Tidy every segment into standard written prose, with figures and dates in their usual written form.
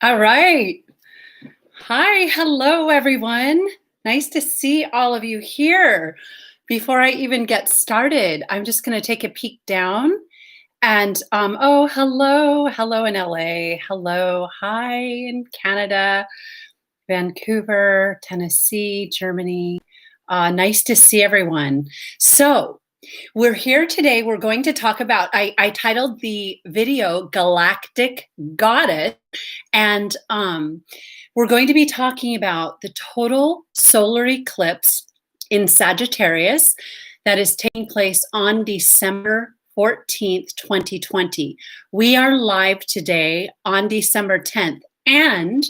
All right. Hi, hello, everyone. Nice to see all of you here. Before I even get started, I'm just going to take a peek down and, oh, hello in LA. Hello, hi in Canada, Vancouver, Tennessee, Germany. Nice to see everyone. So, we're here today. We're going to talk about, I titled the video Galactic Goddess, and we're going to be talking about the total solar eclipse in Sagittarius that is taking place on December 14th, 2020. We are live today on December 10th. And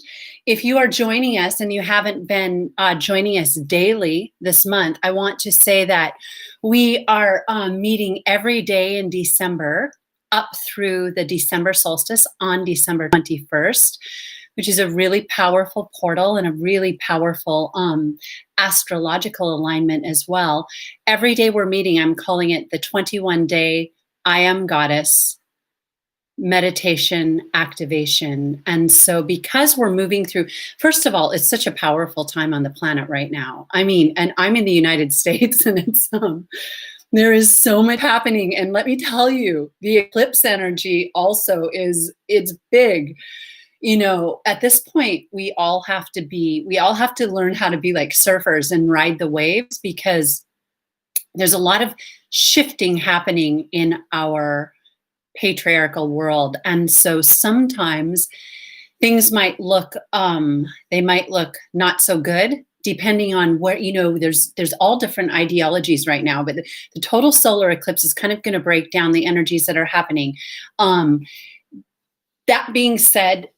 if you are joining us and you haven't been joining us daily this month, I want to say that we are meeting every day in December up through the December solstice on December 21st, which is a really powerful portal and a really powerful astrological alignment as well. Every day we're meeting, I'm calling it the 21-day I Am Goddess meditation activation. And so because we're moving through, first of all, it's such a powerful time on the planet right now. I mean, and I'm in the United States, and it's there is so much happening. And let me tell you, the eclipse energy also it's big. You know, at this point, we all have to learn how to be like surfers and ride the waves, because there's a lot of shifting happening in our patriarchal world. And so sometimes things might look not so good, depending on where, there's all different ideologies right now, but the total solar eclipse is kind of going to break down the energies that are happening. That being said,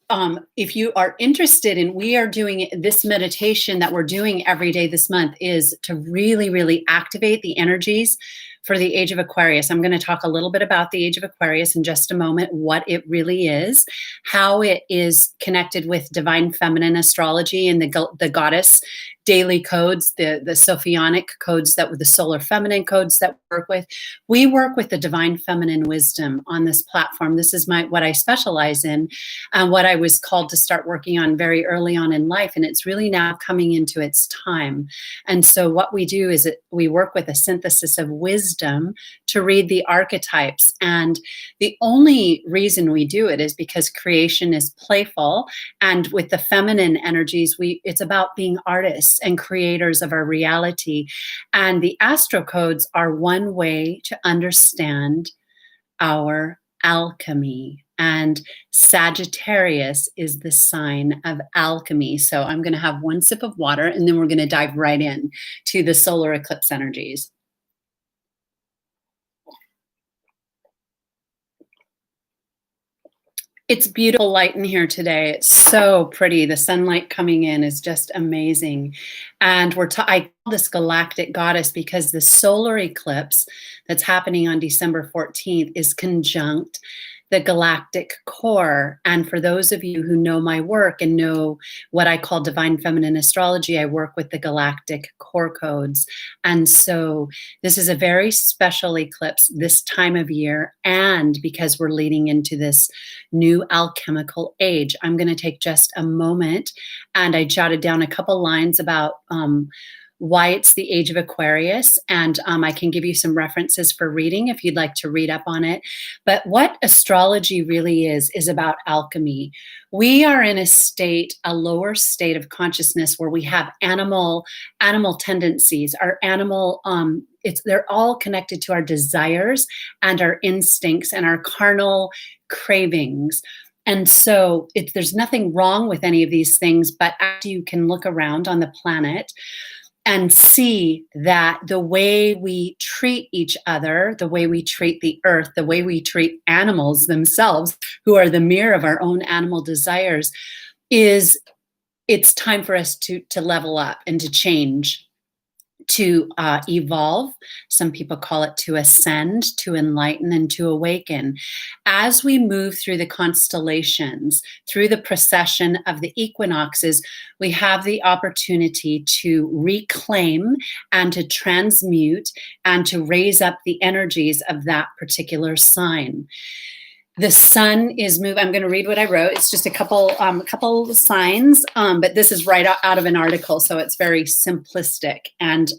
if you are interested in, we are doing this meditation that we're doing every day this month is to really, really activate the energies for the Age of Aquarius. I'm going to talk a little bit about the Age of Aquarius in just a moment, what it really is, how it is connected with divine feminine astrology and the goddess daily codes, the Sophionic codes, that were the solar feminine codes that we work with. We work with the divine feminine wisdom on this platform. This is what I specialize in, and what I was called to start working on very early on in life. And it's really now coming into its time. And so what we do is we work with a synthesis of wisdom to read the archetypes. And the only reason we do it is because creation is playful. And with the feminine energies, it's about being artists and creators of our reality. And the astro codes are one way to understand our alchemy. And Sagittarius is the sign of alchemy. So I'm going to have one sip of water, and then we're going to dive right in to the solar eclipse energies. It's beautiful light in here today. It's so pretty. The sunlight coming in is just amazing. And I call this Galactic Goddess because the solar eclipse that's happening on December 14th is conjunct the galactic core. And for those of you who know my work and know what I call divine feminine astrology, I work with the galactic core codes. And so this is a very special eclipse this time of year. And because we're leading into this new alchemical age, I'm going to take just a moment, and I jotted down a couple lines about why it's the Age of Aquarius, and I can give you some references for reading if you'd like to read up on it. But what astrology really is about alchemy. We are in a lower state of consciousness where we have animal tendencies. Our animal, they're all connected to our desires and our instincts and our carnal cravings. And so there's nothing wrong with any of these things, but as you can look around on the planet and see that the way we treat each other, the way we treat the earth, the way we treat animals themselves, who are the mirror of our own animal desires, it's time for us to level up and to change, to evolve. Some people call it to ascend, to enlighten, and to awaken. As we move through the constellations, through the procession of the equinoxes, we have the opportunity to reclaim and to transmute and to raise up the energies of that particular sign. The sun is moving. I'm going to read what I wrote. It's just a couple signs, but this is right out of an article, so it's very simplistic and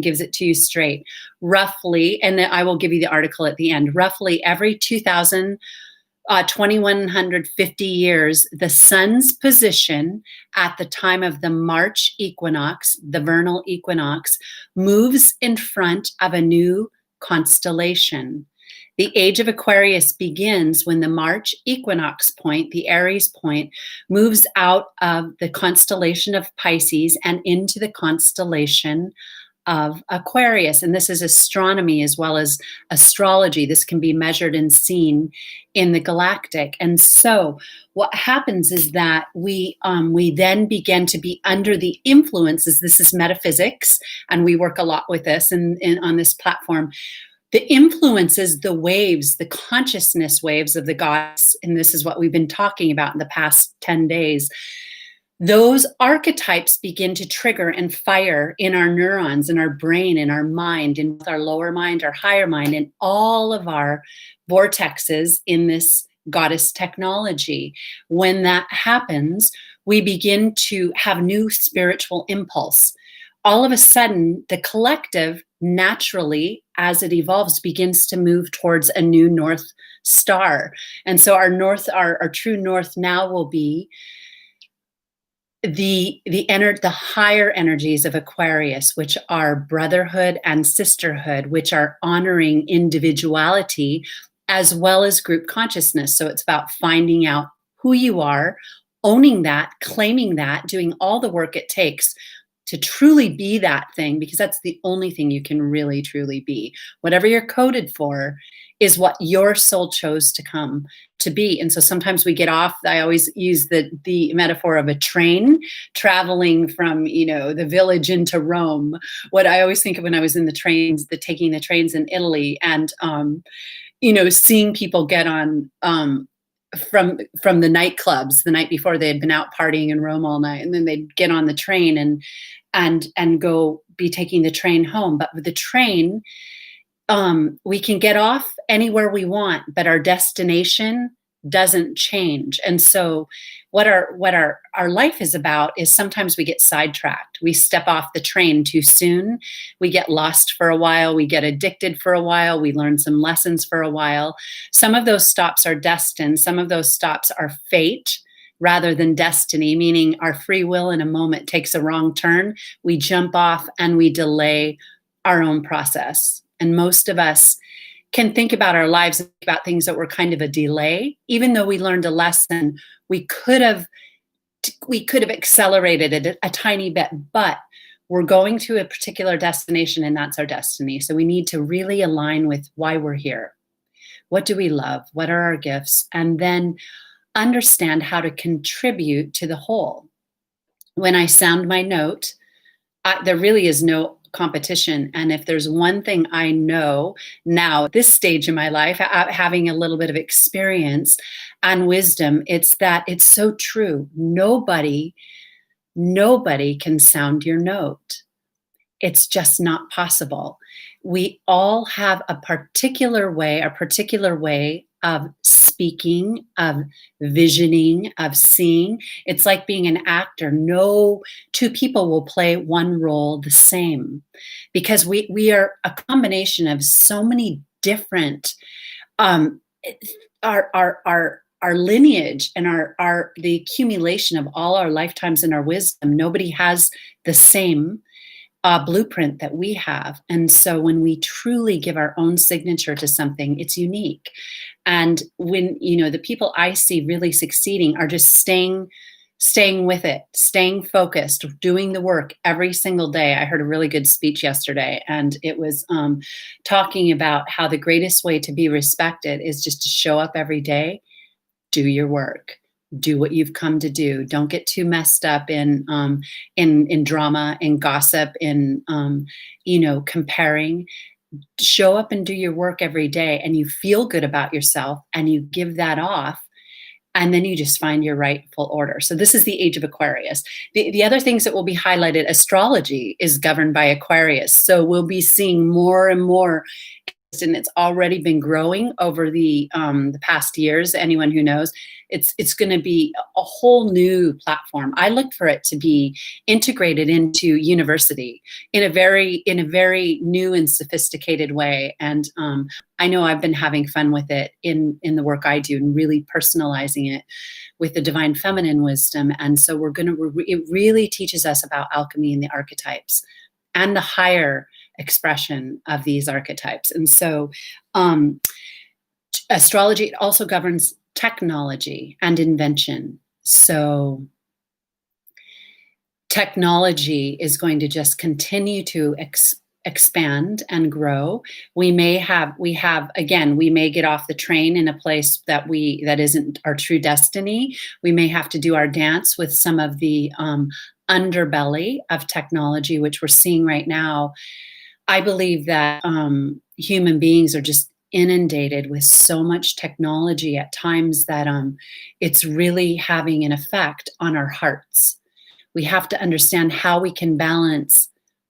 gives it to you straight. Roughly, and then I will give you the article at the end. Roughly every 2150 years, the sun's position at the time of the March equinox, the vernal equinox, moves in front of a new constellation. The age of Aquarius begins when the March equinox point, the Aries point, moves out of the constellation of Pisces and into the constellation of Aquarius. And this is astronomy as well as astrology. This can be measured and seen in the Galactic. And so what happens is that we then begin to be under the influences. This is metaphysics, and we work a lot with this and on this platform. The influences, the waves, the consciousness waves of the gods, and this is what we've been talking about in the past 10 days, those archetypes begin to trigger and fire in our neurons, in our brain, in our mind, in our lower mind, our higher mind, in all of our vortexes in this goddess technology. When that happens, we begin to have new spiritual impulse. All of a sudden, the collective naturally, as it evolves, begins to move towards a new North Star. And so our true North now will be the higher energies of Aquarius, which are brotherhood and sisterhood, which are honoring individuality as well as group consciousness. So it's about finding out who you are, owning that, claiming that, doing all the work it takes to truly be that thing, because that's the only thing you can really truly be. Whatever you're coded for is what your soul chose to come to be. And so sometimes we get off. I always use the metaphor of a train traveling from, the village into Rome. What I always think of when I was in taking the trains in Italy, and seeing people get on from the nightclubs the night before. They had been out partying in Rome all night, and then they'd get on the train and go be taking the train home. But with the train, we can get off anywhere we want, but our destination doesn't change. And so what our life is about is sometimes we get sidetracked. We step off the train too soon. We get lost for a while. We get addicted for a while. We learn some lessons for a while. Some of those stops are destined. Some of those stops are fate rather than destiny, meaning our free will in a moment takes a wrong turn. We jump off and we delay our own process. And most of us can think about our lives, about things that were kind of a delay. Even though we learned a lesson, we could have accelerated it a tiny bit, but we're going to a particular destination, and that's our destiny. So we need to really align with why we're here. What do we love? What are our gifts? And then understand how to contribute to the whole. When I sound my note, there really is no competition. And if there's one thing I know now at this stage in my life, having a little bit of experience and wisdom, it's that it's so true. Nobody can sound your note. It's just not possible. We all have a particular way of speaking, of visioning, of seeing. It's like being an actor. No two people will play one role the same, because we are a combination of so many different, our lineage and the accumulation of all our lifetimes and our wisdom. Nobody has the same blueprint that we have. And so when we truly give our own signature to something, it's unique. And when, the people I see really succeeding are just staying with it, staying focused, doing the work every single day. I heard a really good speech yesterday, and it was talking about how the greatest way to be respected is just to show up every day, do your work, do what you've come to do. Don't get too messed up in drama and gossip, in comparing. Show up and do your work every day, and you feel good about yourself, and you give that off, and then you just find your rightful order. So this is the age of Aquarius. The other things that will be highlighted, astrology is governed by Aquarius. So we'll be seeing more and more and it's already been growing over the past years. Anyone who knows, it's going to be a whole new platform. I look for it to be integrated into university in a very new and sophisticated way. And I know I've been having fun with it in the work I do and really personalizing it with the divine feminine wisdom. And so it really teaches us about alchemy and the archetypes and the higher expression of these archetypes. And so astrology also governs technology and invention. So technology is going to just continue to expand and grow. We may get off the train in a place that isn't our true destiny. We may have to do our dance with some of the underbelly of technology, which we're seeing right now. I believe that human beings are just inundated with so much technology at times that it's really having an effect on our hearts. We have to understand how we can balance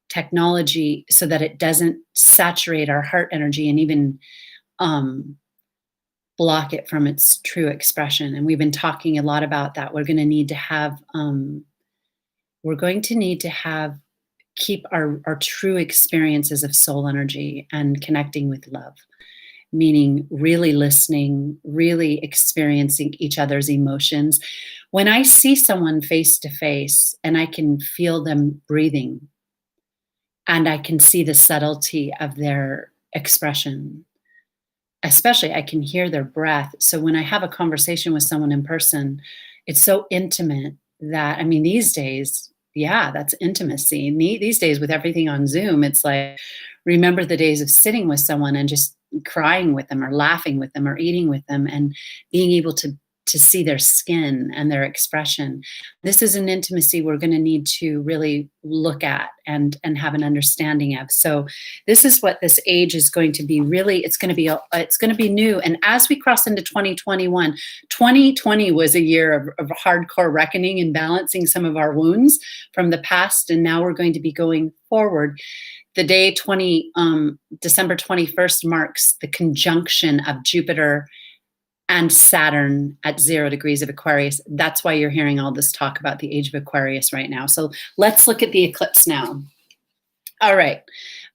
technology so that it doesn't saturate our heart energy and even block it from its true expression. And we've been talking a lot about that. We're going to need to have keep our true experiences of soul energy and connecting with love, meaning really listening, really experiencing each other's emotions. When I see someone face to face and I can feel them breathing and I can see the subtlety of their expression, especially I can hear their breath. So when I have a conversation with someone in person, it's so intimate that, I mean, these days, yeah, that's intimacy. These days with everything on Zoom, it's like, remember the days of sitting with someone and just crying with them or laughing with them or eating with them and being able to see their skin and their expression. This is an intimacy we're going to need to really look at and have an understanding of. So this is what this age is going to be. Really, it's going to be new. And as we cross into 2021, 2020 was a year of hardcore reckoning and balancing some of our wounds from the past. And now we're going to be going forward. The day December 21st marks the conjunction of Jupiter and Saturn at 0 degrees of Aquarius. That's why you're hearing all this talk about the Age of Aquarius right now. So let's look at the eclipse now. All right.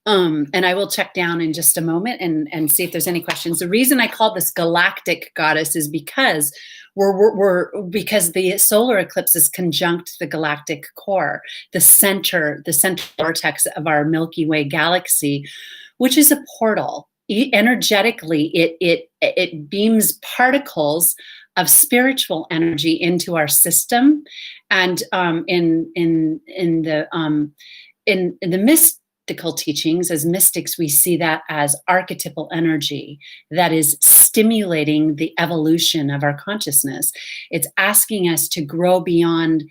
And I will check down in just a moment and see if there's any questions. The reason I call this Galactic goddess is because because the solar eclipse is conjunct the galactic core, the center vortex of our Milky Way galaxy, which is a portal. Energetically, it beams particles of spiritual energy into our system, and in the mystical teachings, as mystics, we see that as archetypal energy that is stimulating the evolution of our consciousness. It's asking us to grow beyond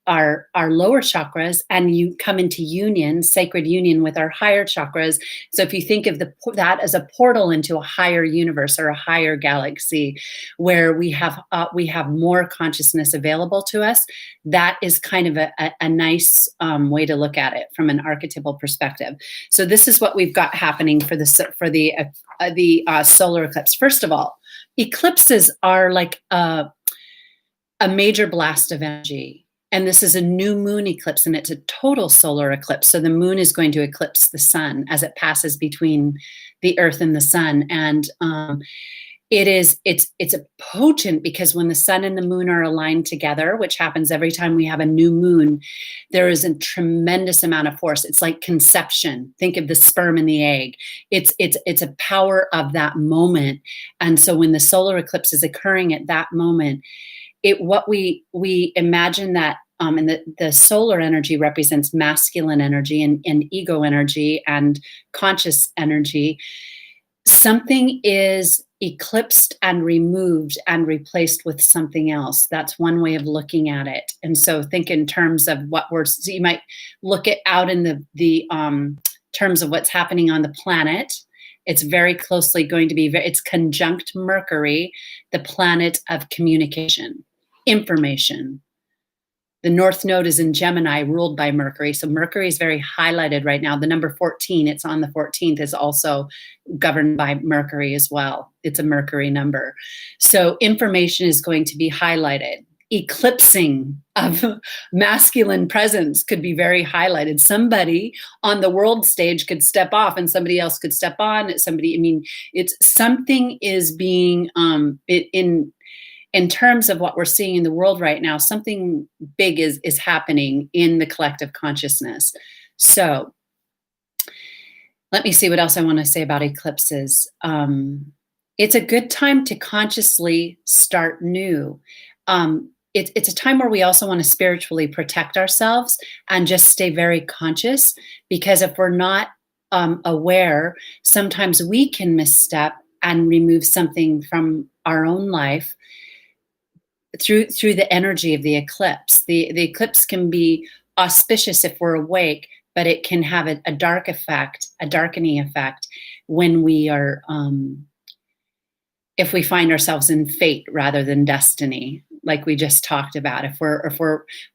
our lower chakras, and you come into union, sacred union with our higher chakras. So if you think of that as a portal into a higher universe or a higher galaxy, where we have more consciousness available to us, that is kind of a nice way to look at it from an archetypal perspective. So this is what we've got happening for the solar eclipse. First of all, eclipses are like a major blast of energy. And this is a new moon eclipse, and it's a total solar eclipse. So the moon is going to eclipse the sun as it passes between the earth and the sun. And it's a potent, because when the sun and the moon are aligned together, which happens every time we have a new moon, there is a tremendous amount of force. It's like conception. Think of the sperm and the egg. It's a power of that moment. And so when the solar eclipse is occurring at that moment, what we imagine that and the solar energy represents masculine energy and ego energy and conscious energy. Something is eclipsed and removed and replaced with something else. That's one way of looking at it. And so think in terms of so you might look at out in the terms of what's happening on the planet. It's very closely going to be, it's conjunct Mercury, the planet of communication, information, The North Node is in Gemini, ruled by Mercury. So Mercury is very highlighted right now. The number 14, it's on the 14th, is also governed by Mercury as well. It's a Mercury number. So information is going to be highlighted. Eclipsing of masculine presence could be very highlighted. Somebody on the world stage could step off and somebody else could step on. It's something is being, in terms of what we're seeing in the world right now, something big is happening in the collective consciousness. So let me see what else I want to say about eclipses. It's a good time to consciously start new. It's a time where we also want to spiritually protect ourselves and just stay very conscious, because if we're not aware, sometimes we can misstep and remove something from our own life through the energy of the eclipse. The eclipse can be auspicious if we're awake, but it can have a dark effect, a darkening effect, when we are, if we find ourselves in fate rather than destiny, like we just talked about.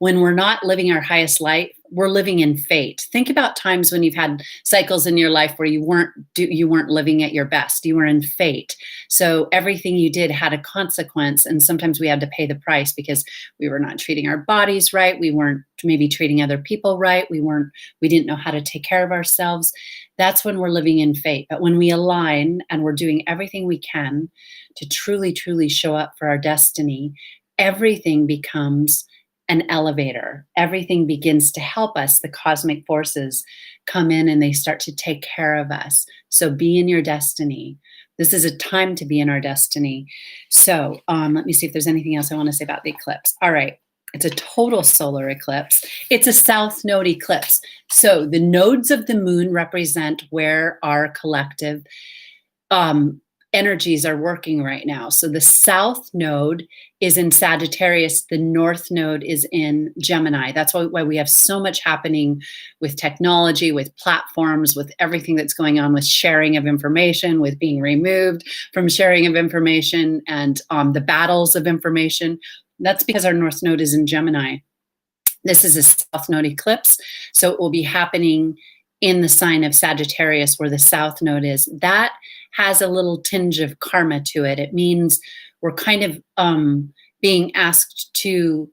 When we're not living our highest light, we're living in fate. Think about times when you've had cycles in your life where you weren't living at your best. You were in fate. So everything you did had a consequence, and sometimes we had to pay the price because we were not treating our bodies right. We weren't maybe treating other people right. We didn't know how to take care of ourselves. That's when we're living in fate. But when we align and we're doing everything we can to truly, truly show up for our destiny, everything becomes an elevator. Everything begins to help us. The cosmic forces come in and they start to take care of us. So be in your destiny. This is a time to be in our destiny. So let me see if there's anything else I want to say about the eclipse. All right. It's a total solar eclipse. It's a south node eclipse. So the nodes of the moon represent where our collective energies are working right now. So the south node is in Sagittarius. The north node is in Gemini. That's why we have so much happening with technology, with platforms, with everything that's going on with sharing of information, with being removed from sharing of information, and the battles of information. That's because our north node is in Gemini. This is a south node eclipse. So it will be happening in the sign of Sagittarius, where the south node is. That has a little tinge of karma to it. It means we're kind of being asked to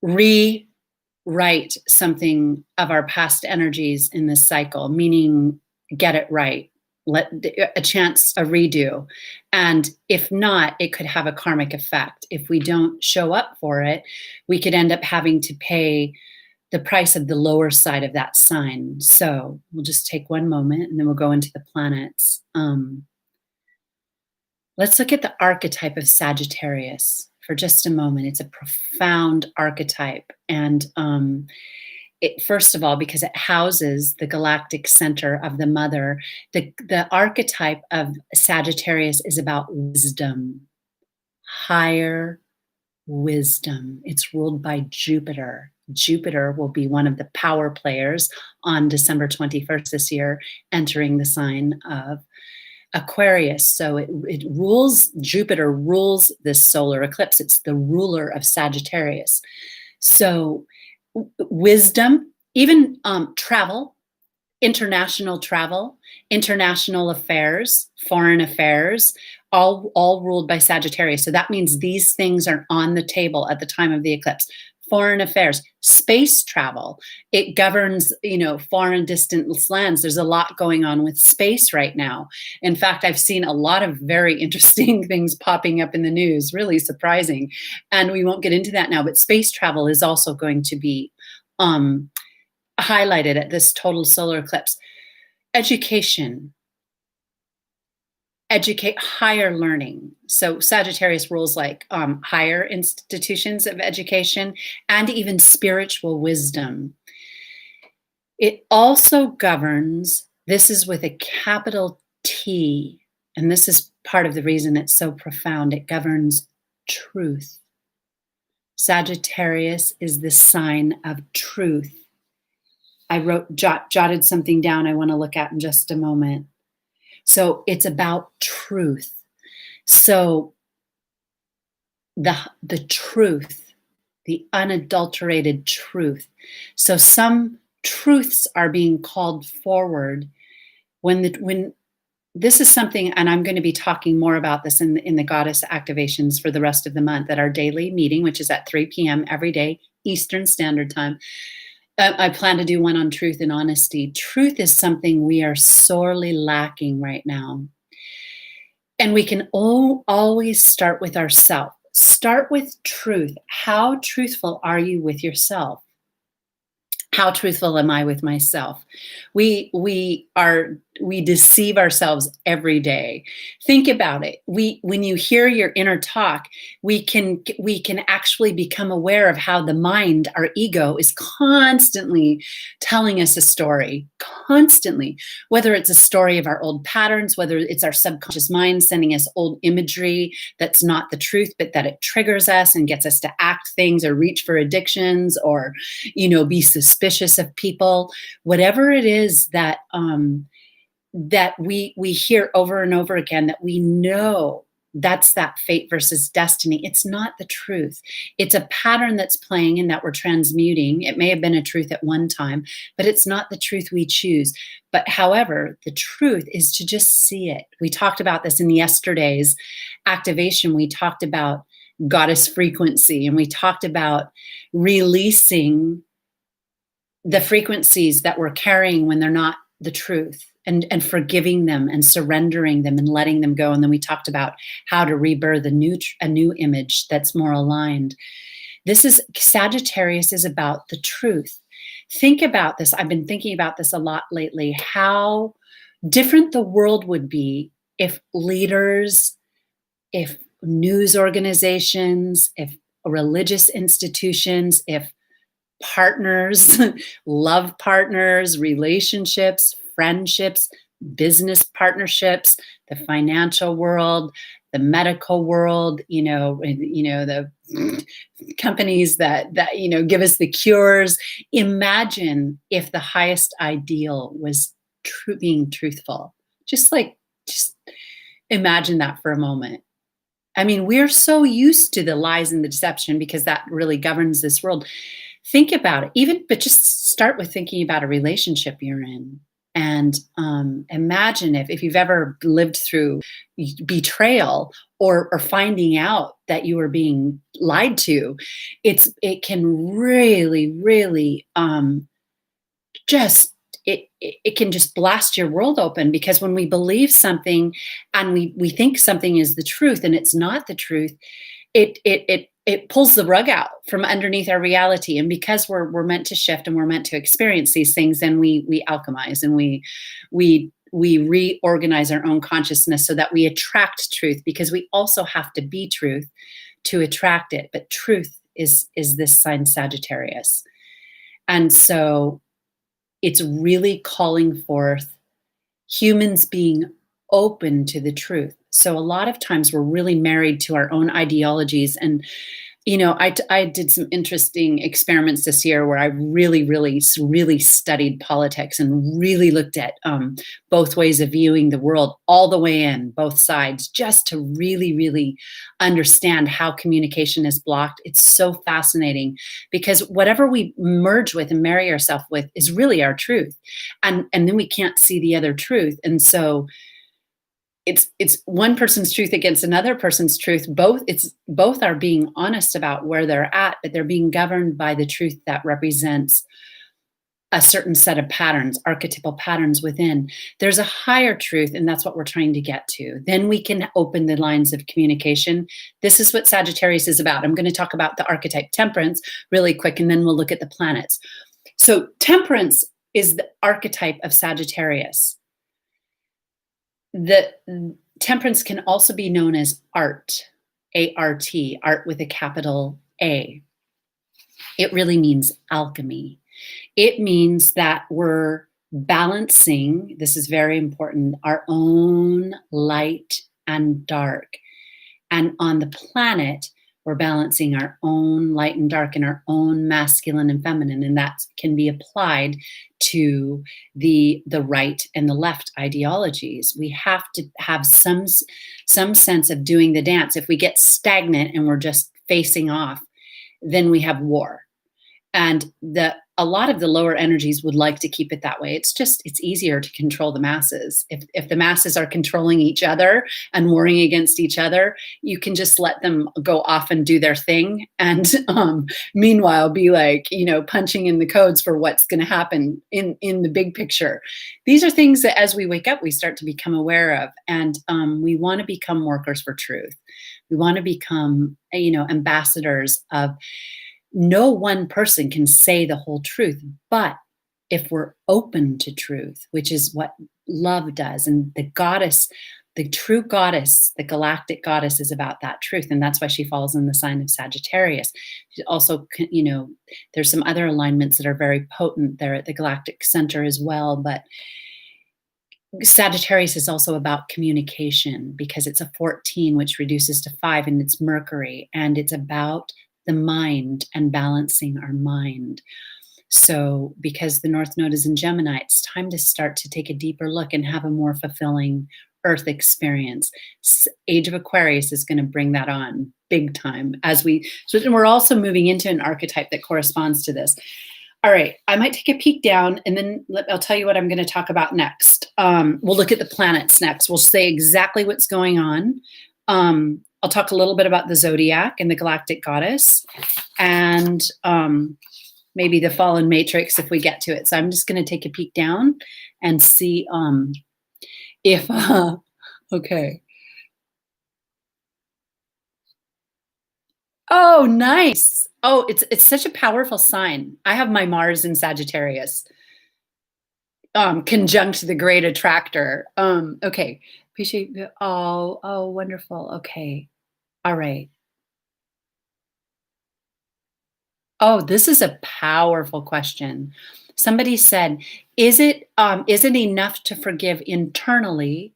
rewrite something of our past energies in this cycle, meaning get it right, let a chance, a redo. And if not, it could have a karmic effect. If we don't show up for it, we could end up having to pay the price of the lower side of that sign. So we'll just take one moment and then we'll go into the planets. Let's look at the archetype of Sagittarius for just a moment. It's a profound archetype. And first of all, because it houses the galactic center of the mother, the archetype of Sagittarius is about wisdom, higher wisdom. It's ruled by Jupiter. Jupiter will be one of the power players on December 21st this year, entering the sign of Aquarius. So Jupiter rules this solar eclipse. It's the ruler of Sagittarius. So wisdom, even travel, international affairs, foreign affairs, all ruled by Sagittarius. So that means these things are on the table at the time of the eclipse. Foreign affairs, space travel. It governs, foreign distant lands. There's a lot going on with space right now. In fact, I've seen a lot of very interesting things popping up in the news, really surprising. And we won't get into that now, but space travel is also going to be highlighted at this total solar eclipse. Education, higher learning. So Sagittarius rules like higher institutions of education and even spiritual wisdom. It also governs, this is with a capital T, and this is part of the reason it's so profound. It governs truth. Sagittarius is the sign of truth. I jotted something down I want to look at in just a moment. So it's about truth. So the truth the unadulterated truth. So some truths are being called forward when this is something, and I'm going to be talking more about this in the goddess activations for the rest of the month at our daily meeting, which is at 3 p.m. every day, Eastern Standard Time. I plan to do one on truth and honesty. Truth is something we are sorely lacking right now. And we can always start with ourselves. Start with truth. How truthful are you with yourself? How truthful am I with myself? We deceive ourselves every day. Think about it. When you hear your inner talk, we can actually become aware of how the mind, our ego, is constantly telling us a story, constantly. Whether it's a story of our old patterns, whether it's our subconscious mind sending us old imagery that's not the truth, but that it triggers us and gets us to act things or reach for addictions or, be suspicious of people. Whatever it is that that we hear over and over again, that we know that's that fate versus destiny. It's not the truth. It's a pattern that's playing and that we're transmuting. It may have been a truth at one time, but it's not the truth we choose. But however, the truth is to just see it. We talked about this in yesterday's activation. We talked about goddess frequency, and we talked about releasing the frequencies that we're carrying when they're not the truth, and forgiving them and surrendering them and letting them go. And then we talked about how to rebirth a new image that's more aligned. Sagittarius is about the truth. Think about this. I've been thinking about this a lot lately, how different the world would be if leaders, if news organizations, if religious institutions, if partners, love partners, relationships, friendships, business partnerships, the financial world, the medical world, the companies that give us the cures. Imagine if the highest ideal was being truthful. Just imagine that for a moment. I mean, we're so used to the lies and the deception because that really governs this world. Think about it, but just start with thinking about a relationship you're in. And imagine if you've ever lived through betrayal or finding out that you were being lied to, it can really, really it can just blast your world open, because when we believe something and we think something is the truth and it's not the truth, it pulls the rug out from underneath our reality. And because we're meant to shift and we're meant to experience these things, then we alchemize and we reorganize our own consciousness so that we attract truth, because we also have to be truth to attract it. But truth is this sign Sagittarius. And so it's really calling forth humans being open to the truth. So a lot of times we're really married to our own ideologies. And, I did some interesting experiments this year where I really, really, really studied politics and really looked at both ways of viewing the world, all the way in, both sides, just to really, really understand how communication is blocked. It's so fascinating, because whatever we merge with and marry ourselves with is really our truth. And then we can't see the other truth. And so it's one person's truth against another person's truth. Both are being honest about where they're at, but they're being governed by the truth that represents a certain set of patterns, archetypal patterns within. There's a higher truth, and that's what we're trying to get to. Then we can open the lines of communication. This is what Sagittarius is about. I'm going to talk about the archetype temperance really quick, and then we'll look at the planets. So temperance is the archetype of Sagittarius. The temperance can also be known as art, A-R-T, art with a capital A. It really means alchemy. It means that we're balancing, this is very important, our own light and dark. And on the planet, we're balancing our own light and dark and our own masculine and feminine. And that can be applied to the right and the left ideologies. We have to have some sense of doing the dance. If we get stagnant and we're just facing off, then we have war. And a lot of the lower energies would like to keep it that way. It's easier to control the masses. If the masses are controlling each other and warring against each other, you can just let them go off and do their thing. And meanwhile, be like, punching in the codes for what's going to happen in the big picture. These are things that as we wake up, we start to become aware of. And we want to become workers for truth. We want to become, ambassadors of. No one person can say the whole truth, but if we're open to truth, which is what love does, and the goddess, the true goddess, the galactic goddess is about that truth, and that's why she falls in the sign of Sagittarius. She also, there's some other alignments that are very potent there at the galactic center as well, but Sagittarius is also about communication because it's a 14, which reduces to 5, and it's Mercury, and it's about the mind and balancing our mind. So because the North Node is in Gemini, it's time to start to take a deeper look and have a more fulfilling Earth experience. Age of Aquarius is going to bring that on big time and we're also moving into an archetype that corresponds to this. All right, I might take a peek down and then I'll tell you what I'm going to talk about next. We'll look at the planets next. We'll say exactly what's going on. I'll talk a little bit about the zodiac and the galactic goddess and maybe the fallen matrix if we get to it. So I'm just going to take a peek down and see if, okay. Oh, nice. Oh, it's such a powerful sign. I have my Mars in Sagittarius, conjunct the great attractor. Okay. Appreciate, oh, wonderful. Okay. All right. Oh, this is a powerful question. Somebody said, is it enough to forgive internally,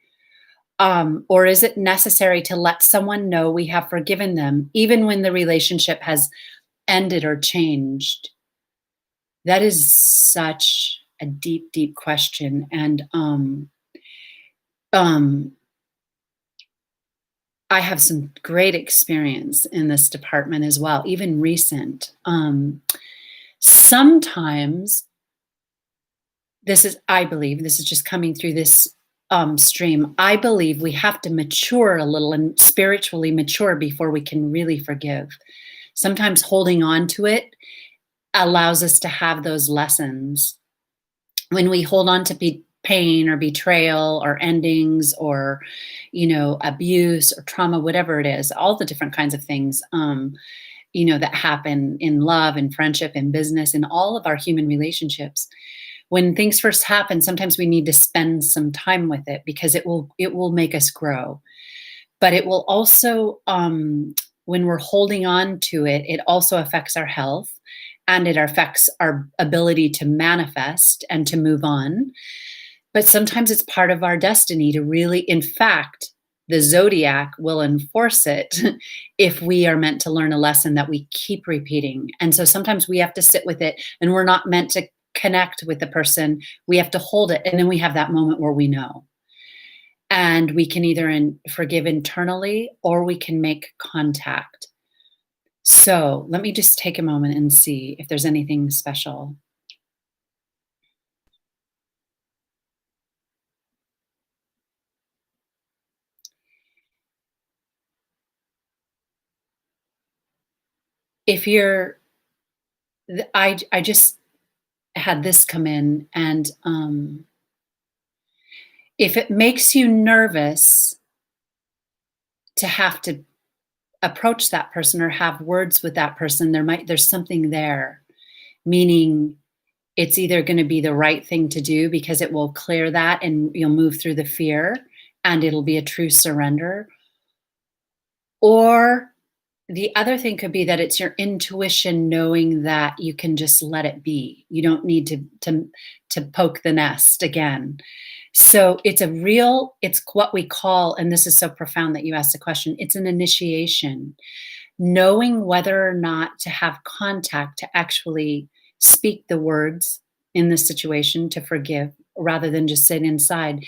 or is it necessary to let someone know we have forgiven them, even when the relationship has ended or changed? That is such a deep, deep question. And I have some great experience in this department as well, even recent. Sometimes I believe, this is just coming through this stream, I believe we have to mature a little and spiritually mature before we can really forgive. Sometimes holding on to it allows us to have those lessons. When we hold on to pain or betrayal or endings or abuse or trauma, whatever it is, all the different kinds of things that happen in love and friendship and business and all of our human relationships. When things first happen, sometimes we need to spend some time with it because it will make us grow. But it will also, when we're holding on to it, it also affects our health and it affects our ability to manifest and to move on. But sometimes it's part of our destiny to really, in fact, the zodiac will enforce it if we are meant to learn a lesson that we keep repeating. And so sometimes we have to sit with it, and we're not meant to connect with the person. We have to hold it. And then we have that moment where we know. And we can either forgive internally or we can make contact. So let me just take a moment and see if there's anything special. If you're, I just had this come in, and if it makes you nervous to have to approach that person or have words with that person, there's something there, meaning it's either going to be the right thing to do because it will clear that and you'll move through the fear and it'll be a true surrender. Or the other thing could be that it's your intuition knowing that you can just let it be. You don't need to poke the nest again. So it's what we call, and this is so profound that you asked the question, it's an initiation. Knowing whether or not to have contact to actually speak the words in the situation to forgive rather than just sit inside.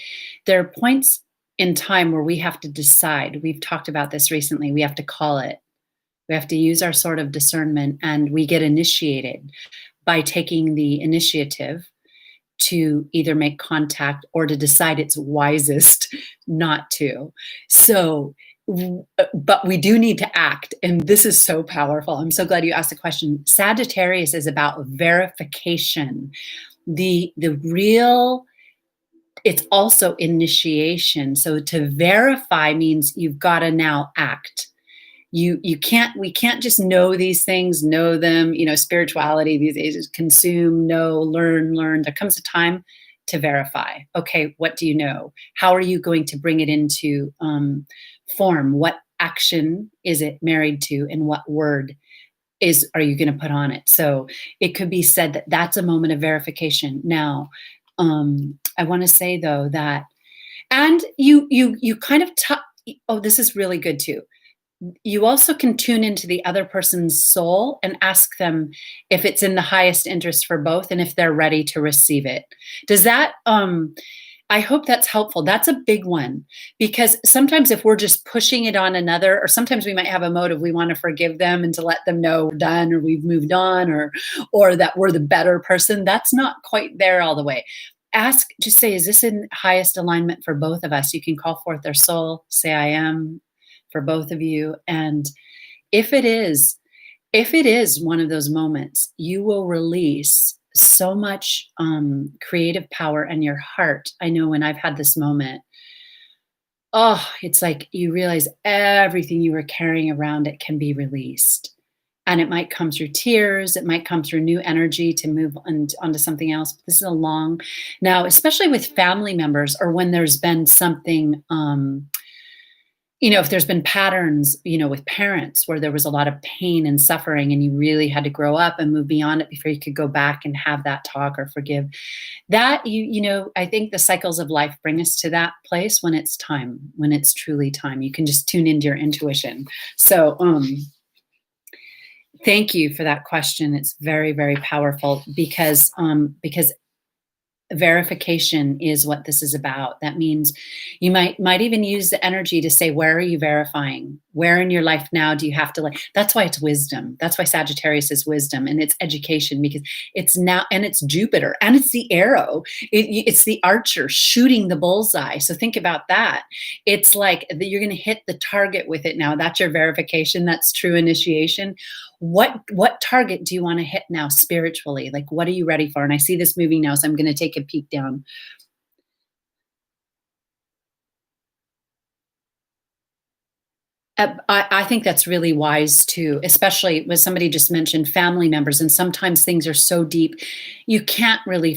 There are points in time where we have to decide. We've talked about this recently. We have to call it. We have to use our sort of discernment, and we get initiated by taking the initiative to either make contact or to decide it's wisest not to. So, but we do need to act. And this is so powerful. I'm so glad you asked the question. Sagittarius is about verification. The real, it's also initiation. So to verify means you've got to now act. You can't, we can't just know these things, know them, spirituality these days is consume, know, learn. There comes a time to verify. Okay, what do you know? How are you going to bring it into form? What action is it married to, and what word are you going to put on it? So it could be said that that's a moment of verification. Now, I want to say though that, and you kind of oh, this is really good too. You also can tune into the other person's soul and ask them if it's in the highest interest for both and if they're ready to receive it. Does that, I hope that's helpful. That's a big one, because sometimes if we're just pushing it on another, or sometimes we might have a motive, we want to forgive them and to let them know we're done, or we've moved on, or that we're the better person. That's not quite there all the way. Ask, just say, is this in highest alignment for both of us? You can call forth their soul, say, I am, for both of you. And if it is one of those moments, you will release so much creative power in your heart. I know when I've had this moment, oh, it's like you realize everything you were carrying around, it can be released. And it might come through tears. It might come through new energy to move onto something else. This is now, especially with family members, or when there's been something, if there's been patterns, with parents where there was a lot of pain and suffering, and you really had to grow up and move beyond it before you could go back and have that talk or forgive. That, I think the cycles of life bring us to that place when it's time, when it's truly time. You can just tune into your intuition. So, thank you for that question. It's very, very powerful because verification is what this is about. That means you might even use the energy to say, where are you verifying? Where in your life now do you have to, that's why it's wisdom. That's why Sagittarius is wisdom, and it's education, because it's now, and it's Jupiter, and it's the arrow. It's the archer shooting the bullseye. So think about that. It's like you're going to hit the target with it now. That's your verification. That's true initiation. What target do you want to hit now spiritually? Like, what are you ready for? And I see this moving now, so I'm going to take a peek down. I think that's really wise too, especially with somebody just mentioned family members, and sometimes things are so deep, you can't really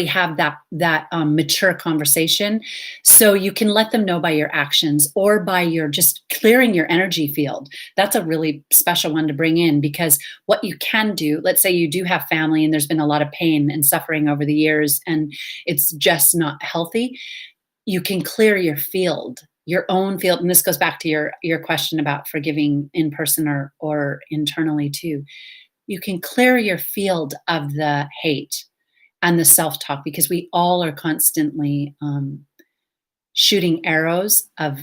have that mature conversation. So you can let them know by your actions, or by your just clearing your energy field. That's a really special one to bring in, because what you can do, let's say you do have family and there's been a lot of pain and suffering over the years, and it's just not healthy. You can clear your field, your own field. And this goes back to your question about forgiving in person or internally too. You can clear your field of the hate and the self-talk, because we all are constantly shooting arrows of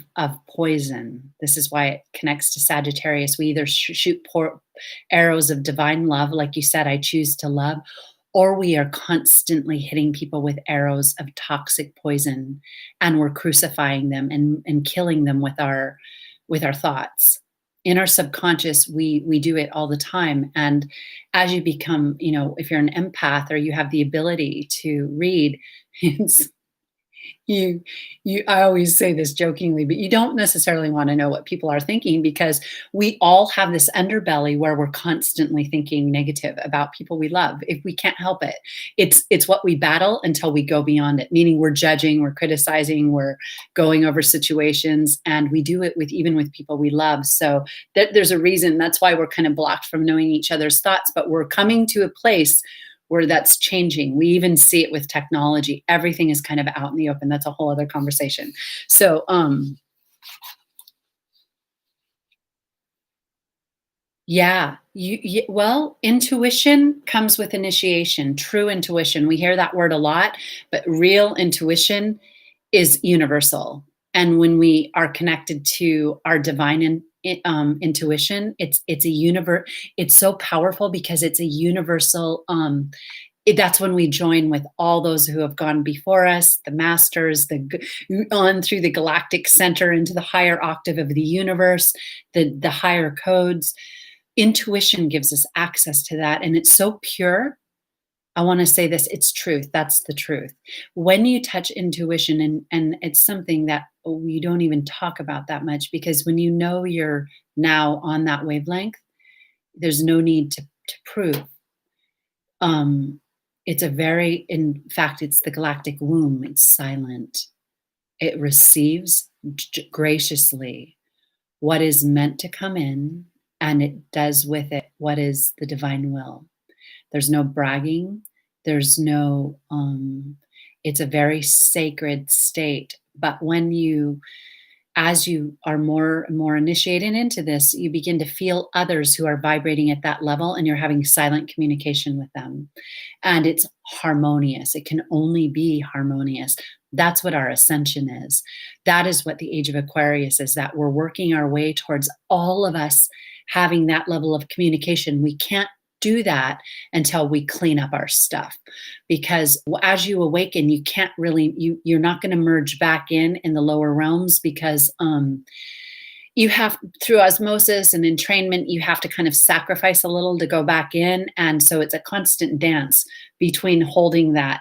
poison. This is why it connects to Sagittarius. We either shoot arrows of divine love, like you said, I choose to love, or we are constantly hitting people with arrows of toxic poison, and we're crucifying them and killing them with our thoughts. In our subconscious, we do it all the time. And as you become, if you're an empath, or you have the ability to read, it's, I always say this jokingly, but you don't necessarily want to know what people are thinking, because we all have this underbelly where we're constantly thinking negative about people we love. If we can't help it, it's what we battle until we go beyond it, meaning we're judging, we're criticizing, we're going over situations, and we do it even with people we love. So there's a reason. That's why we're kind of blocked from knowing each other's thoughts, but we're coming to a place where that's changing. We even see it with technology. Everything is kind of out in the open. That's a whole other conversation. So, yeah, well, intuition comes with initiation, true intuition. We hear that word a lot, but real intuition is universal. And when we are connected to our divine intuition. It's a universe. It's so powerful because it's a universal. That's when we join with all those who have gone before us, the masters, on through the galactic center into the higher octave of the universe, the higher codes. Intuition gives us access to that, and it's so pure. I want to say this, it's truth. That's the truth. When you touch intuition, and it's something that we don't even talk about that much, because when you know you're now on that wavelength, there's no need to prove. It's in fact, it's the galactic womb. It's silent. It receives graciously what is meant to come in, and it does with it what is the divine will. There's no bragging. There's no, it's a very sacred state. But as you are more and more initiated into this, you begin to feel others who are vibrating at that level, and you're having silent communication with them. And it's harmonious. It can only be harmonious. That's what our ascension is. That is what the Age of Aquarius is, that we're working our way towards all of us having that level of communication. We can't do that until we clean up our stuff, because as you awaken, you can't really, you're not going to merge back in the lower realms, because you have, through osmosis and entrainment, you have to kind of sacrifice a little to go back in. And so it's a constant dance between holding that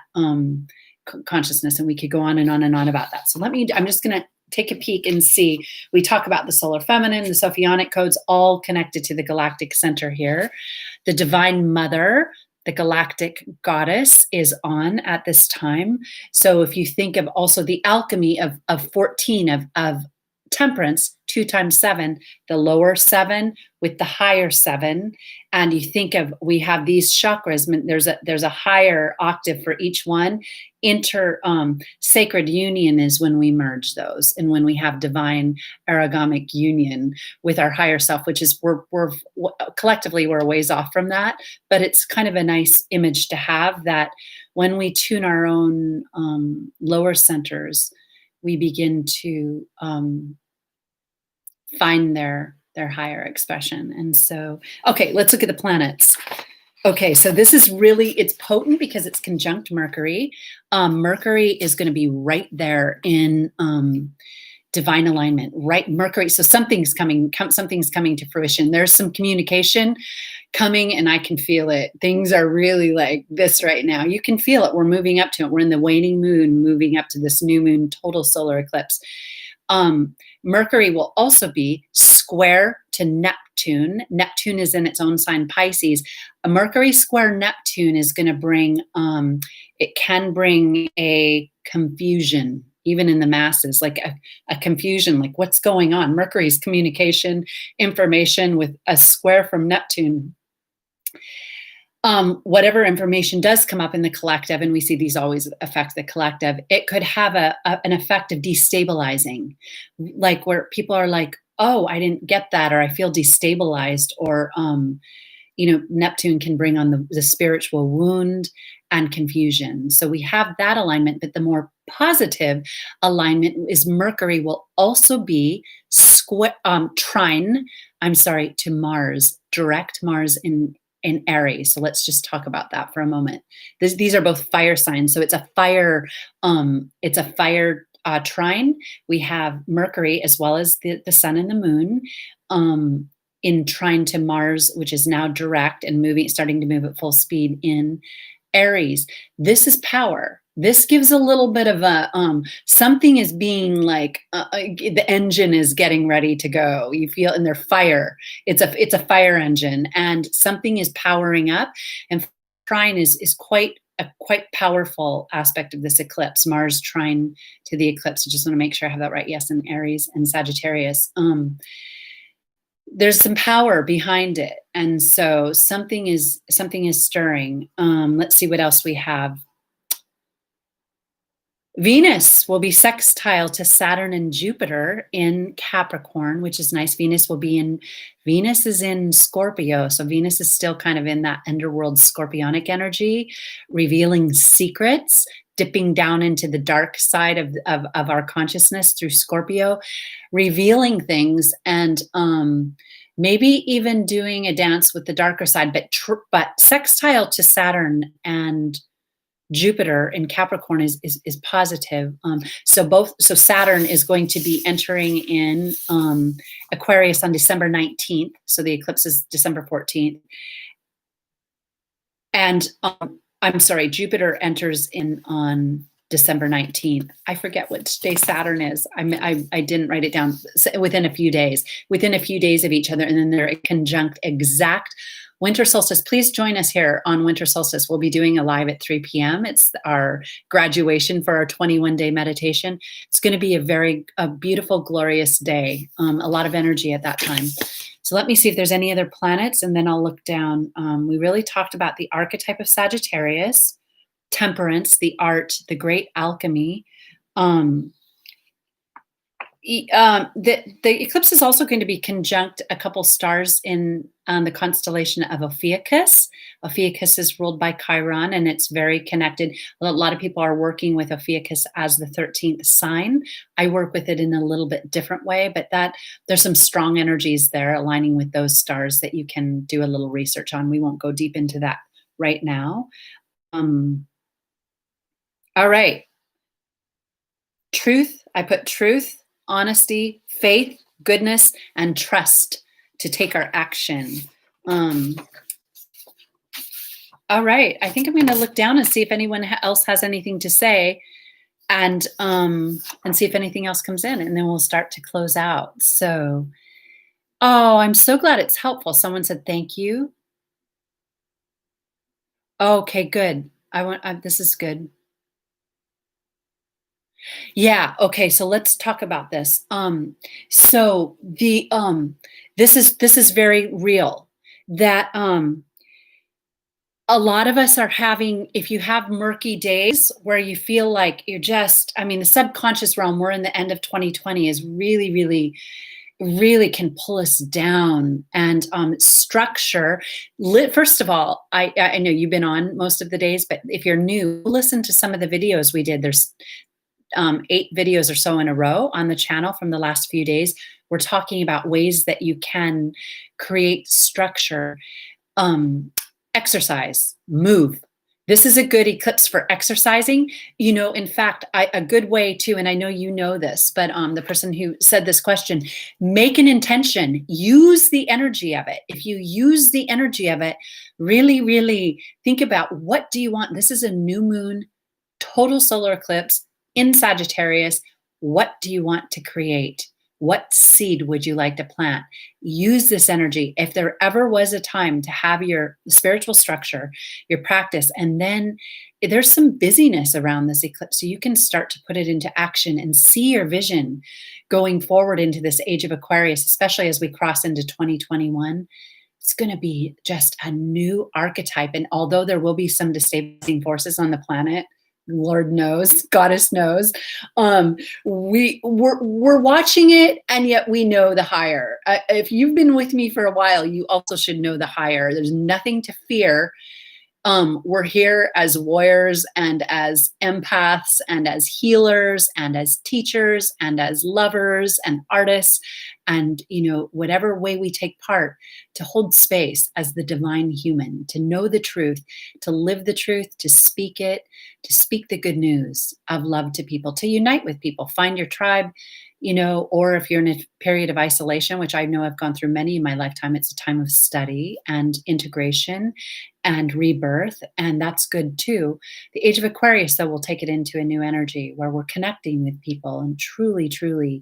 consciousness, and we could go on and on and on about that. So I'm just going to take a peek and see. We talk about the solar feminine, the Sophionic codes, all connected to the galactic center here. The divine mother, the galactic goddess, is on at this time. So if you think of also the alchemy of 14 of temperance, 2 times 7, the lower 7 with the higher 7, and you think of, we have these chakras. There's a higher octave for each one. Sacred union is when we merge those, and when we have divine origamic union with our higher self, which is we're collectively we're a ways off from that, but it's kind of a nice image to have, that when we tune our own lower centers, we begin to find their higher expression. And so, okay, let's look at the planets. Okay, so this is really, it's potent because it's conjunct Mercury. Mercury is going to be right there in divine alignment, right? Mercury, so something's coming to fruition. There's some communication coming, and I can feel it. Things are really like this right now. You can feel it. We're moving up to it. We're in the waning moon, moving up to this new moon, total solar eclipse. Mercury will also be square to Neptune. Neptune is in its own sign, Pisces. A Mercury square Neptune is going to bring, it can bring a confusion, even in the masses, like a confusion, like what's going on? Mercury's communication, information with a square from Neptune. Whatever information does come up in the collective, and we see these always affect the collective, it could have an effect of destabilizing, like where people are like, oh, I didn't get that, or I feel destabilized, or, Neptune can bring on the spiritual wound and confusion. So we have that alignment, but the more positive alignment is Mercury will also be trine, to Mars, direct Mars in Aries. So let's just talk about that for a moment. These are both fire signs. So it's a fire trine. We have Mercury as well as the sun and the moon in trine to Mars, which is now direct and starting to move at full speed in Aries. This is power. This gives a little bit of a, something is being like, the engine is getting ready to go. You feel in their fire. It's a fire engine, and something is powering up. And trine is quite a powerful aspect of this eclipse. Mars trine to the eclipse. I just want to make sure I have that right. Yes, in Aries and Sagittarius. There's some power behind it, and so something is stirring. Let's see what else we have. Venus will be sextile to Saturn and Jupiter in Capricorn, which is nice. Venus is in Scorpio. So Venus is still kind of in that underworld scorpionic energy, revealing secrets, dipping down into the dark side of our consciousness through Scorpio, revealing things, and maybe even doing a dance with the darker side, but sextile to Saturn and Jupiter in Capricorn is positive. So Saturn is going to be entering in Aquarius on December 19th. So the eclipse is December 14th. And I'm sorry, Jupiter enters in on December 19th. I forget which day Saturn is. I didn't write it down. Within a few days of each other, and then they're a conjunct exact winter solstice. Please join us here on winter solstice. We'll be doing a live at 3 p.m. It's our graduation for our 21-day meditation. It's going to be a beautiful, glorious day. A lot of energy at that time. So let me see if there's any other planets, and then I'll look down. We really talked about the archetype of Sagittarius, temperance, the art, the great alchemy. The eclipse is also going to be conjunct a couple stars in the constellation of Ophiuchus. Ophiuchus is ruled by Chiron, and it's very connected. A lot of people are working with Ophiuchus as the 13th sign. I work with it in a little bit different way, but there's some strong energies there aligning with those stars that you can do a little research on. We won't go deep into that right now. All right. Truth. I put truth, honesty, faith, goodness, and trust to take our action. All right. I think I'm going to look down and see if anyone else has anything to say, and see if anything else comes in, and then we'll start to close out. So, I'm so glad it's helpful. Someone said thank you. Okay, good. This is good. Yeah. Okay. So let's talk about this. So this is very real, that a lot of us are having, if you have murky days where you feel like you're just, the subconscious realm, we're in the end of 2020, is really, really, really can pull us down. And structure, first of all, I know you've been on most of the days, but if you're new, listen to some of the videos we did. There's 8 videos or so in a row on the channel from the last few days. We're talking about ways that you can create structure, exercise, move. This is a good eclipse for exercising. In fact, a good way to, and I know you know this, but the person who said this question, make an intention, use the energy of it. If you use the energy of it, really, really think about, what do you want? This is a new moon, total solar eclipse in Sagittarius. What do you want to create? What seed would you like to plant? Use this energy. If there ever was a time to have your spiritual structure, your practice, and then there's some busyness around this eclipse, so you can start to put it into action and see your vision going forward into this age of Aquarius, especially as we cross into 2021. It's going to be just a new archetype. And although there will be some destabilizing forces on the planet, Lord knows, Goddess knows, we're watching it, and yet we know the higher. If you've been with me for a while, you also should know the higher. There's nothing to fear. We're here as warriors and as empaths and as healers and as teachers and as lovers and artists, and whatever way we take part, to hold space as the divine human, to know the truth, to live the truth, to speak it, to speak the good news of love to people, to unite with people, find your tribe, or if you're in a period of isolation, which I know I've gone through many in my lifetime, it's a time of study and integration and rebirth, and that's good too. The age of Aquarius, though, will take it into a new energy where we're connecting with people, and truly, truly,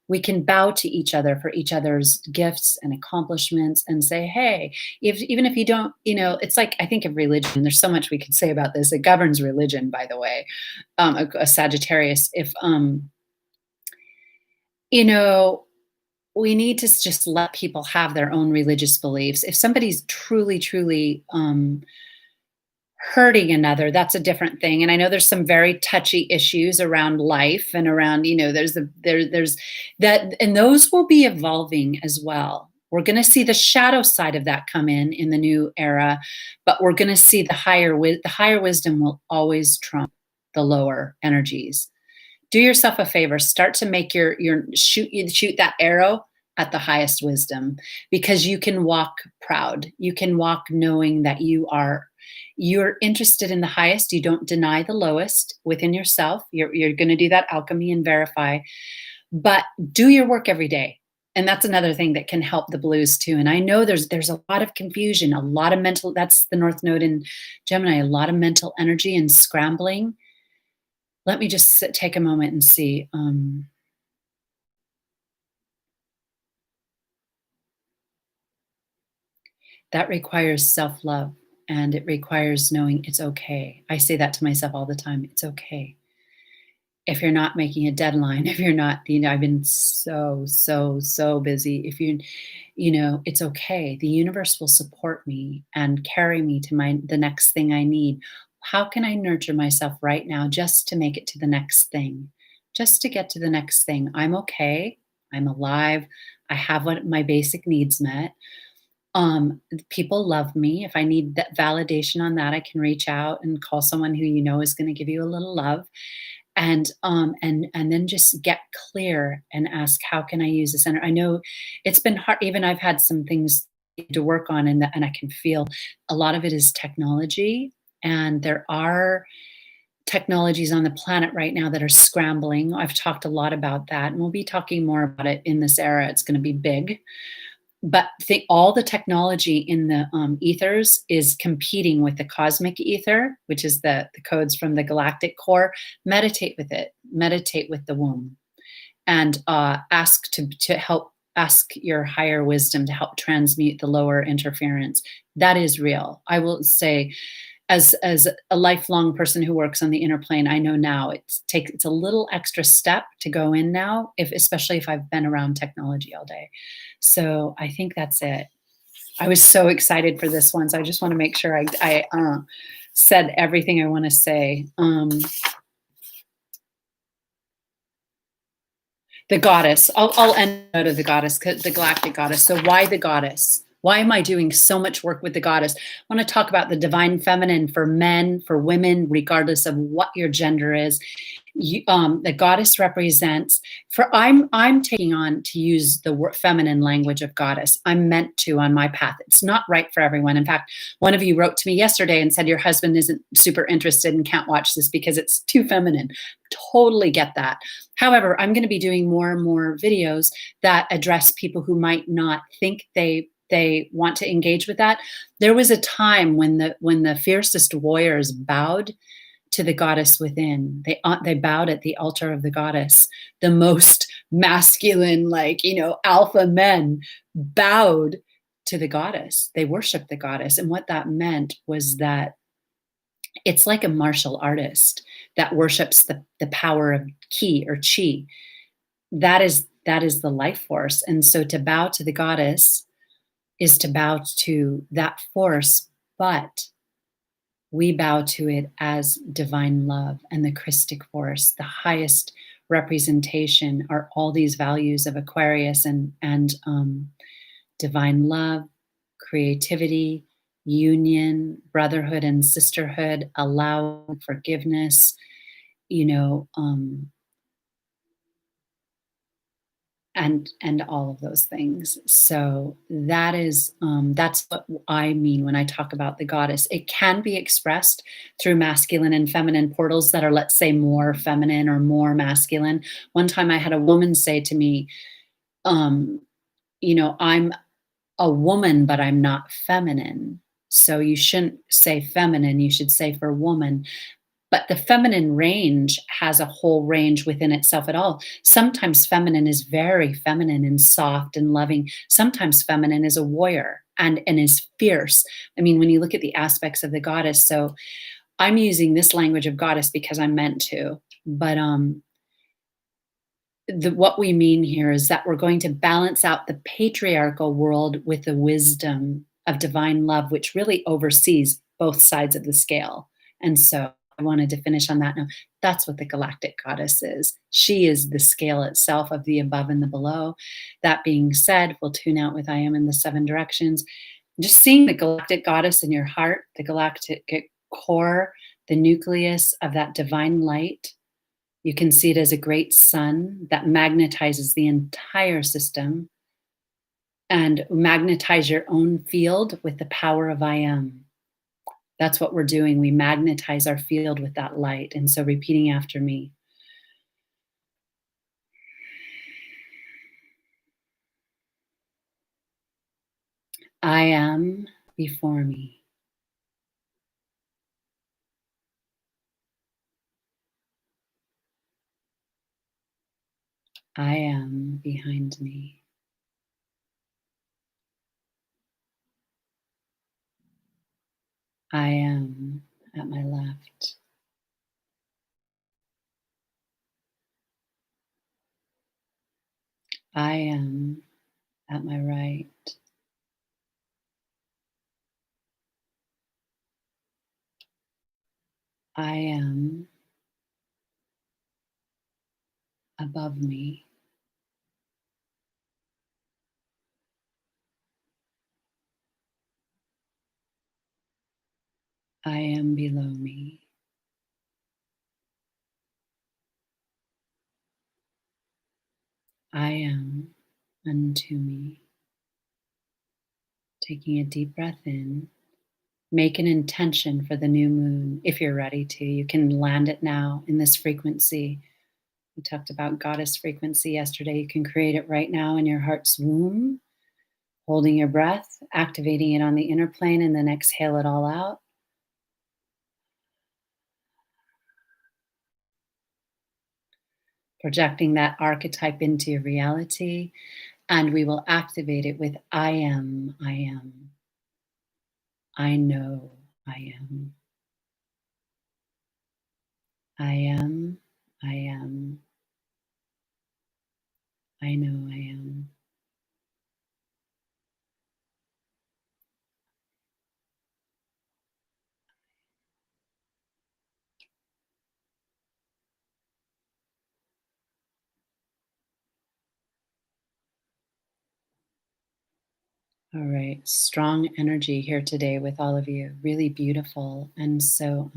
we can bow to each other for each other's gifts and accomplishments, and say, hey, even if you don't, it's like, I think of religion, there's so much we could say about this. It governs religion, by the way, a Sagittarius. If, we need to just let people have their own religious beliefs. If somebody's truly, truly hurting another, that's a different thing. And I know there's some very touchy issues around life and around, there's that, and those will be evolving as well. We're going to see the shadow side of that come in the new era, but we're going to see the higher wisdom will always trump the lower energies. Do yourself a favor, start to make your shoot that arrow at the highest wisdom, because you can walk proud. You can walk knowing that you're interested in the highest. You don't deny the lowest within yourself. You're going to do that alchemy and verify, but do your work every day. And that's another thing that can help the blues too. And I know there's a lot of confusion, a lot of mental, that's the North Node in Gemini, a lot of mental energy and scrambling. Let me just take a moment and see. That requires self-love, and it requires knowing it's okay. I say that to myself all the time. It's okay. If you're not making a deadline, if you're not, I've been so busy. If it's okay. The universe will support me and carry me to the next thing I need. How can I nurture myself right now just to make it to the next thing? Just to get to the next thing. I'm okay. I'm alive. I have my basic needs met. People love me. If I need that validation on that, I can reach out and call someone who is going to give you a little love. And then just get clear and ask, how can I use this energy? I know it's been hard. Even I've had some things to work on, and I can feel a lot of it is technology, and there are technologies on the planet right now that are scrambling. I've talked a lot about that, and we'll be talking more about it in this era. It's going to be big. But all the technology in the ethers is competing with the cosmic ether, which is the codes from the galactic core. Meditate with it. Meditate with the womb, and ask to help. Ask your higher wisdom to help transmute the lower interference. That is real. I will say, as a lifelong person who works on the inner plane, I know now it's a little extra step to go in now, especially if I've been around technology all day. So I think that's it. I was so excited for this one, so I just want to make sure I said everything I want to say. The goddess. I'll end out of the goddess, the galactic goddess. So why the goddess? Why am I doing so much work with the goddess? I want to talk about the divine feminine for men, for women, regardless of what your gender is. The goddess represents, I'm taking on to use the feminine language of goddess. I'm meant to on my path. It's not right for everyone. In fact, one of you wrote to me yesterday and said your husband isn't super interested and can't watch this because it's too feminine. Totally get that. However, I'm going to be doing more and more videos that address people who might not think they want to engage with that. There was a time when the fiercest warriors bowed to the goddess within. They bowed at the altar of the goddess. The most masculine, alpha men bowed to the goddess. They worshiped the goddess. And what that meant was that it's like a martial artist that worships the power of ki or chi. That is the life force. And so to bow to the goddess is to bow to that force, but we bow to it as divine love and the Christic force. The highest representation are all these values of Aquarius and divine love, creativity, union, brotherhood and sisterhood, allowing forgiveness, and all of those things. So that's what I mean when I talk about the goddess. It can be expressed through masculine and feminine portals that are, let's say, more feminine or more masculine. One time I had a woman say to me, I'm a woman, but I'm not feminine. So you shouldn't say feminine, you should say for woman. But the feminine range has a whole range within itself at all. Sometimes feminine is very feminine and soft and loving. Sometimes feminine is a warrior and is fierce. I mean, when you look at the aspects of the goddess, so I'm using this language of goddess because I'm meant to. But what we mean here is that we're going to balance out the patriarchal world with the wisdom of divine love, which really oversees both sides of the scale. And so I wanted to finish on that note. That's what the galactic goddess is. She is the scale itself of the above and the below. That being said, we'll tune out with I Am in the Seven Directions. Just seeing the galactic goddess in your heart, the galactic core, the nucleus of that divine light. You can see it as a great sun that magnetizes the entire system, and magnetize your own field with the power of I am. That's what we're doing. We magnetize our field with that light. And so repeating after me. I am before me. I am behind me. I am at my left. I am at my right. I am above me. I am below me. I am unto me. Taking a deep breath in. Make an intention for the new moon if you're ready to. You can land it now in this frequency. We talked about goddess frequency yesterday. You can create it right now in your heart's womb, holding your breath, activating it on the inner plane, and then exhale it all out. Projecting that archetype into your reality, and we will activate it with I am, I am. I know I am. I am, I am. I know I am. All right, strong energy here today with all of you. Really beautiful. And so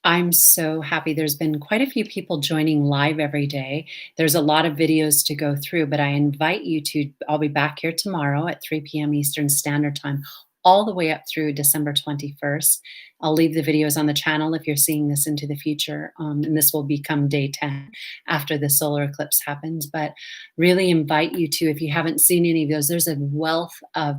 I'm so happy. There's been quite a few people joining live every day. There's a lot of videos to go through, but I invite you to, I'll be back here tomorrow at 3 p.m. Eastern Standard Time, all the way up through December 21st. I'll leave the videos on the channel if you're seeing this into the future. And this will become day 10 after the solar eclipse happens. But really invite you to, if you haven't seen any of those, there's a wealth of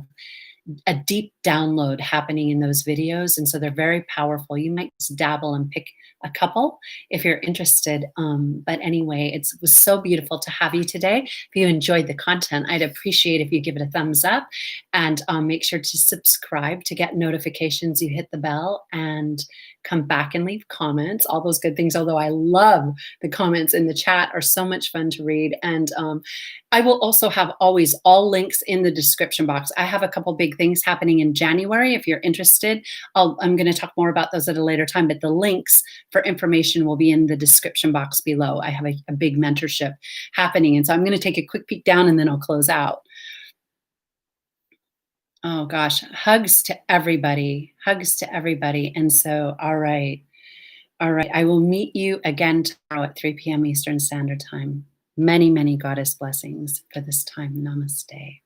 a deep download happening in those videos. And so they're very powerful. You might just dabble and pick a couple if you're interested. But anyway, it was so beautiful to have you today. If you enjoyed the content, I'd appreciate if you give it a thumbs up, and make sure to subscribe to get notifications. You hit the bell and come back and leave comments, all those good things. Although I love the comments in the chat, are so much fun to read. And I will also have always all links in the description box. I have a couple big things happening in January. If you're interested, I'm going to talk more about those at a later time, but the links for information will be in the description box below. I have a big mentorship happening. And so I'm going to take a quick peek down and then I'll close out. Oh gosh, hugs to everybody, hugs to everybody. And so, all right. All right. I will meet you again tomorrow at 3 p.m. Eastern Standard Time. Many, many goddess blessings for this time. Namaste.